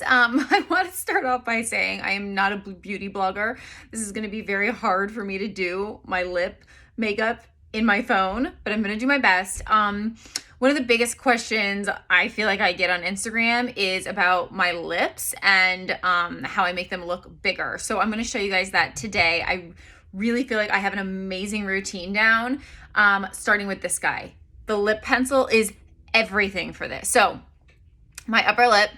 I want to start off by saying I am not a beauty blogger. This is going to be very hard for me to do my lip makeup in my phone, but I'm going to do my best. One of the biggest questions I feel like I get on Instagram is about my lips and how I make them look bigger. So I'm going to show you guys that today. I really feel like I have an amazing routine down, starting with this guy. The lip pencil is everything for this. So my upper lip,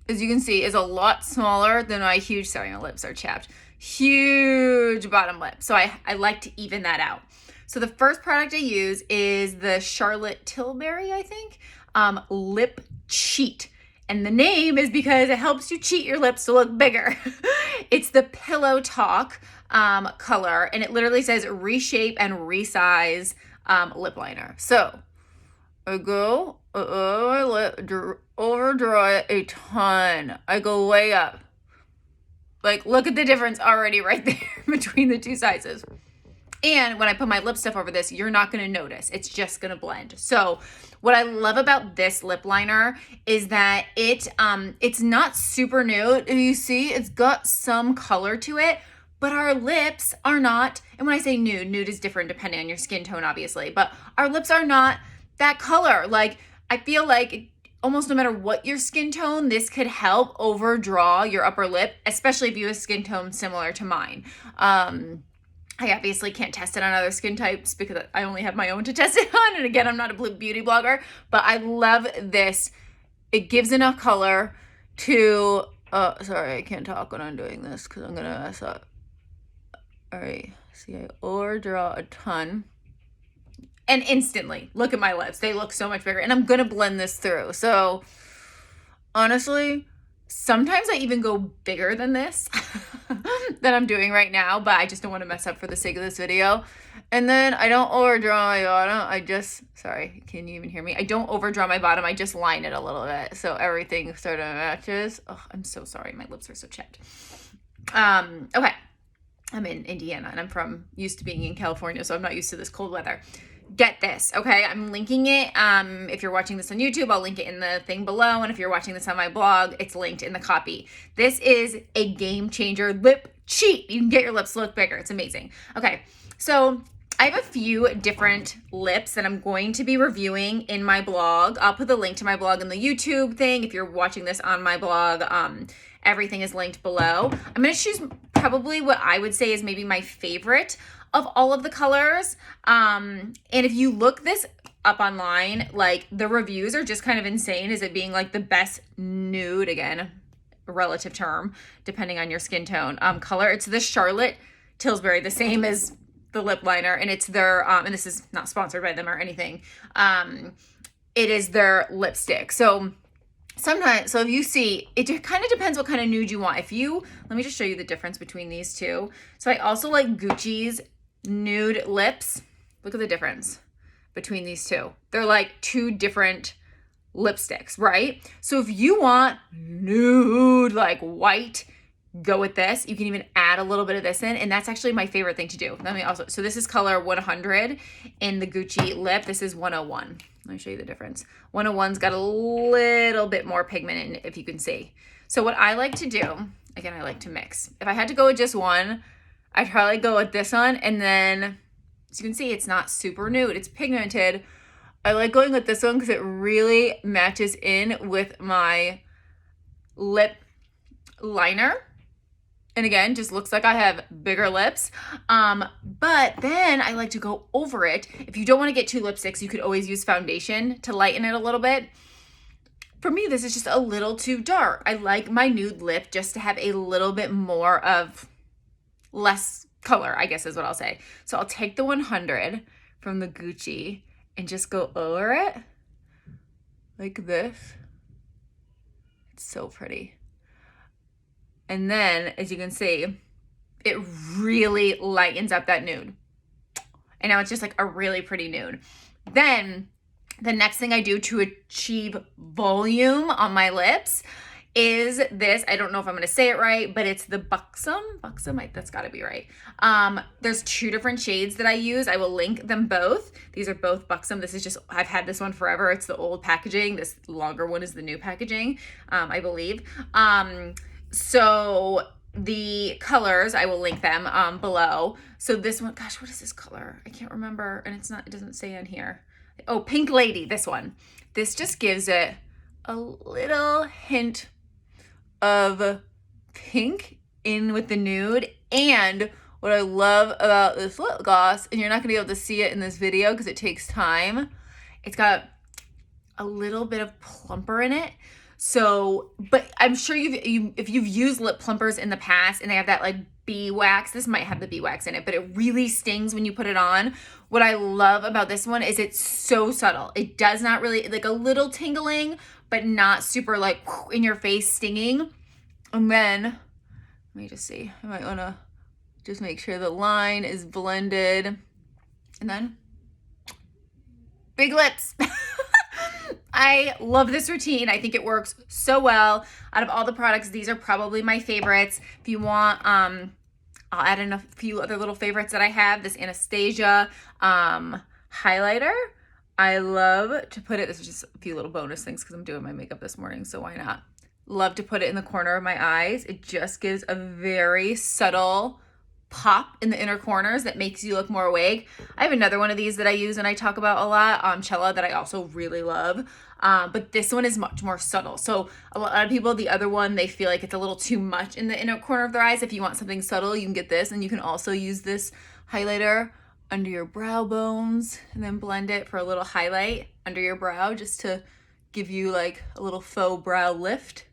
as you can see, is a lot smaller than my my lips are chapped, huge bottom lip. So I like to even that out. So the first product I use is the Charlotte Tilbury, I think, Lip Cheat. And the name is because it helps you cheat your lips to look bigger. It's the Pillow Talk color, and it literally says reshape and resize lip liner. So I go, overdraw it a ton. I go way up. Like, look at the difference already right there between the two sizes. And when I put my lip stuff over this, you're not going to notice. It's just going to blend. So what I love about this lip liner is that it's not super nude. You see, it's got some color to it, but our lips are not, and when I say nude is different depending on your skin tone, obviously, but our lips are not that color. Like, I feel like almost no matter what your skin tone, this could help overdraw your upper lip, especially if you have a skin tone similar to mine. I obviously can't test it on other skin types because I only have my own to test it on. And again, I'm not a beauty blogger, but I love this. It gives enough color to, sorry, I can't talk when I'm doing this because I'm going to mess up. All right, see, I overdraw a ton. And instantly, look at my lips. They look so much bigger. And I'm going to blend this through. So honestly, sometimes I even go bigger than this that I'm doing right now, but I just don't want to mess up for the sake of this video. And then I don't overdraw my bottom. Sorry, can you even hear me? I don't overdraw my bottom. I just line it a little bit so everything sort of matches. Oh, I'm so sorry. My lips are so chapped. Okay. I'm in Indiana and I'm used to being in California, so I'm not used to this cold weather. Get this, okay? I'm linking it. If you're watching this on YouTube, I'll link it in the thing below. And if you're watching this on my blog, it's linked in the copy. This is a game changer lip cheat. You can get your lips to look bigger. It's amazing. Okay, so I have a few different lips that I'm going to be reviewing in my blog. I'll put the link to my blog in the YouTube thing. If you're watching this on my blog, everything is linked below. I'm going to choose probably what I would say is maybe my favorite of all of the colors. And if you look this up online, like the reviews are just kind of insane as it being like the best nude, again, a relative term, depending on your skin tone, color. It's the Charlotte Tilbury, the same as the lip liner. And it's their, and this is not sponsored by them or anything. It is their lipstick. So sometimes, so if you see, it kind of depends what kind of nude you want. Let me just show you the difference between these two. So I also like Gucci's nude lips. Look at the difference between these two. They're like two different lipsticks, right? So if you want nude, like white, go with this. You can even add a little bit of this in, and that's actually my favorite thing to do. So this is color 100 in the Gucci lip. This is 101. Let me show you the difference. 101's got a little bit more pigment in it, if you can see. So what I like to do, again, I like to mix. If I had to go with just one, I'd probably go with this one. And then, as you can see, it's not super nude. It's pigmented. I like going with this one because it really matches in with my lip liner. And again, just looks like I have bigger lips. But then I like to go over it. If you don't want to get two lipsticks, you could always use foundation to lighten it a little bit. For me, this is just a little too dark. I like my nude lip just to have a little bit more of less color, I guess is what I'll say. So I'll take the 100 from the Gucci and just go over it like this. It's so pretty. And then, as you can see, it really lightens up that nude. And now it's just like a really pretty nude. Then the next thing I do to achieve volume on my lips is this. I don't know if I'm going to say it right, but it's the Buxom. That's got to be right. There's 2 different shades that I use. I will link them both. These are both Buxom. This is just, I've had this one forever. It's the old packaging. This longer one is the new packaging, I believe. So the colors, I will link them below. So this one, gosh, what is this color? I can't remember, and it doesn't say on here. Oh, Pink Lady, this one. This just gives it a little hint of pink in with the nude. And what I love about this lip gloss, and you're not gonna be able to see it in this video because it takes time, it's got a little bit of plumper in it. So, but I'm sure if you've used lip plumpers in the past and they have that like bee wax, this might have the bee wax in it, but it really stings when you put it on. What I love about this one is it's so subtle. It does not really, like a little tingling, but not super like in your face stinging. And then, let me just see, I might wanna just make sure the line is blended. And then, big lips. I love this routine. I think it works so well. Out of all the products, these are probably my favorites. If you want, I'll add in a few other little favorites that I have. This Anastasia highlighter. I love to put it, this is just a few little bonus things because I'm doing my makeup this morning, so why not? Love to put it in the corner of my eyes. It just gives a very subtle pop in the inner corners that makes you look more awake. I have another one of these that I use and I talk about a lot, Cella, that I also really love. But this one is much more subtle. So a lot of people, the other one, they feel like it's a little too much in the inner corner of their eyes. If you want something subtle, you can get this, and you can also use this highlighter under your brow bones and then blend it for a little highlight under your brow just to give you like a little faux brow lift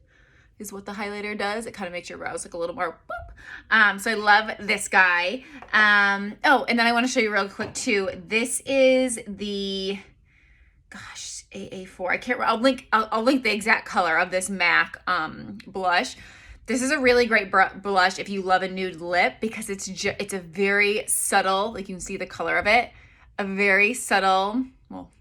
is what the highlighter does. It kind of makes your brows look a little more boop. So I love this guy. Oh, and then I want to show you real quick too. This is the, gosh, AA4. I can't, I'll link the exact color of this MAC blush. This is a really great blush if you love a nude lip because it's a very subtle, like you can see the color of it, a very subtle, well,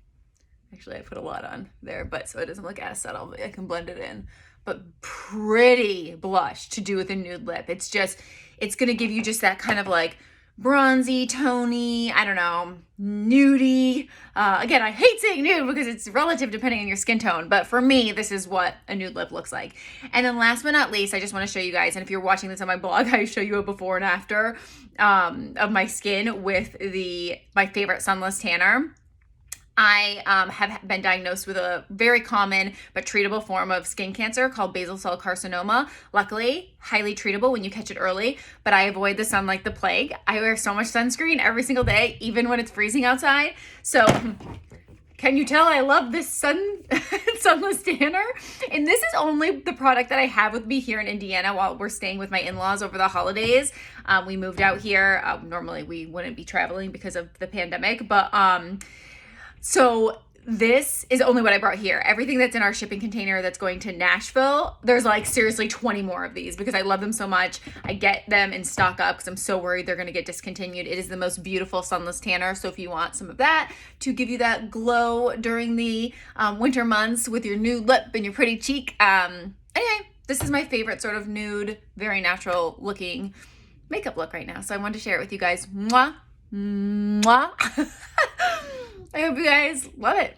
actually I put a lot on there, but so it doesn't look as subtle, but I can blend it in. But pretty blush to do with a nude lip. It's gonna give you just that kind of like bronzy, tony, I don't know, nudie. Again, I hate saying nude because it's relative depending on your skin tone, but for me, this is what a nude lip looks like. And then last but not least, I just wanna show you guys, and if you're watching this on my blog, I show you a before and after of my skin with my favorite sunless tanner. I have been diagnosed with a very common but treatable form of skin cancer called basal cell carcinoma. Luckily, highly treatable when you catch it early, but I avoid the sun like the plague. I wear so much sunscreen every single day, even when it's freezing outside. So can you tell I love this sunless tanner? And this is only the product that I have with me here in Indiana while we're staying with my in-laws over the holidays. We moved out here. Normally we wouldn't be traveling because of the pandemic, but so this is only what I brought here. Everything that's in our shipping container that's going to Nashville, there's like seriously 20 more of these because I love them so much. I get them in stock up because I'm so worried they're going to get discontinued. It is the most beautiful sunless tanner. So if you want some of that to give you that glow during the winter months with your nude lip and your pretty cheek. Anyway, this is my favorite sort of nude, very natural looking makeup look right now. So I wanted to share it with you guys. Mwah. Mwah. I hope you guys love it.